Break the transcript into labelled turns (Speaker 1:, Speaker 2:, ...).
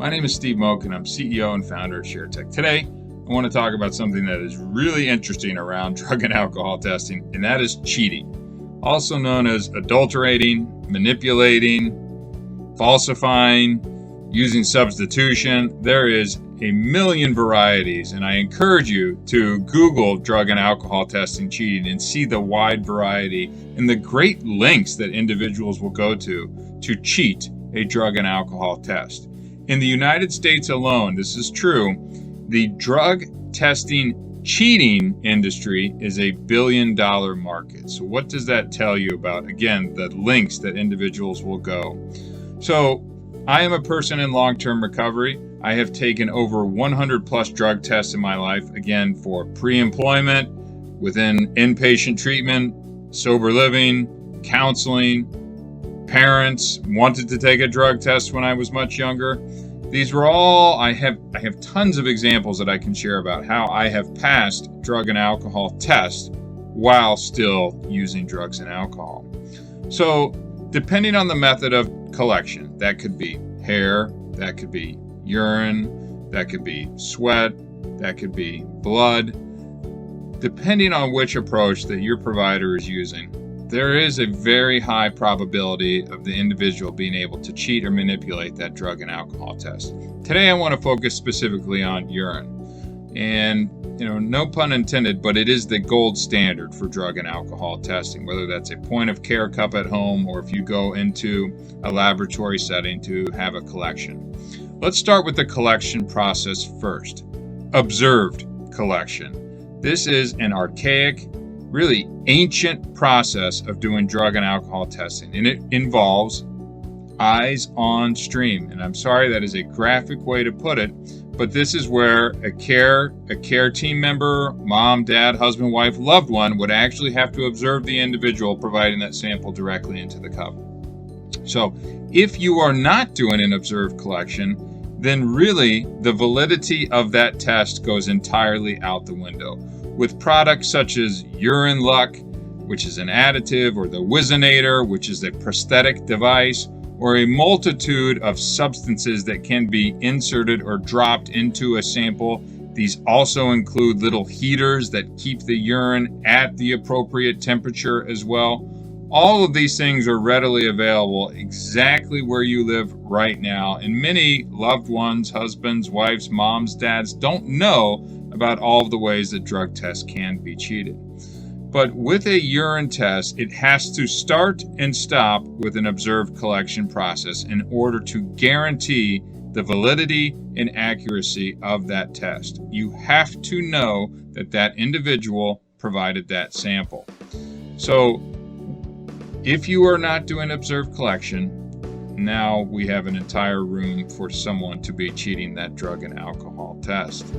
Speaker 1: My name is Steve Moak, and I'm CEO and founder of Sharetek. Today, I want to talk about something that is really interesting around drug and alcohol testing, and that is cheating, also known as adulterating, manipulating, falsifying, using substitution. There is a million varieties, and I encourage you to Google drug and alcohol testing cheating and see the wide variety and the great lengths that individuals will go to cheat a drug and alcohol test. In the United States alone, this is true, the drug testing cheating industry is a $1 billion market. So what does that tell you about, again, the lengths that individuals will go? So I am a person in long-term recovery. I have taken over 100 plus drug tests in my life, again, for pre-employment, within inpatient treatment, sober living, counseling. Parents wanted to take a drug test when I was much younger. These were all, I have tons of examples that I can share about how I have passed drug and alcohol tests while still using drugs and alcohol. So depending on the method of collection, that could be hair, that could be urine, that could be sweat, that could be blood. Depending on which approach that your provider is using, there is a very high probability of the individual being able to cheat or manipulate that drug and alcohol test. Today, I want to focus specifically on urine. And, no pun intended, but it is the gold standard for drug and alcohol testing, whether that's a point of care cup at home or if you go into a laboratory setting to have a collection. Let's start with the collection process first. Observed collection. This is an archaic, really ancient process of doing drug and alcohol testing, and it involves eyes on stream. And I'm sorry, that is a graphic way to put it, but this is where a care team member, mom, dad, husband, wife, loved one would actually have to observe the individual providing that sample directly into the cup. So if you are not doing an observed collection, then really the validity of that test goes entirely out the window. With products such as Urine Luck, which is an additive, or the Wizinator, which is a prosthetic device, or a multitude of substances that can be inserted or dropped into a sample. These also include little heaters that keep the urine at the appropriate temperature as well. All of these things are readily available exactly where you live right now, and many loved ones, husbands, wives, moms, dads don't know about all of the ways that drug tests can be cheated. But with a urine test, it has to start and stop with an observed collection process in order to guarantee the validity and accuracy of that test. You have to know that that individual provided that sample. So if you are not doing observed collection, now we have an entire room for someone to be cheating that drug and alcohol test.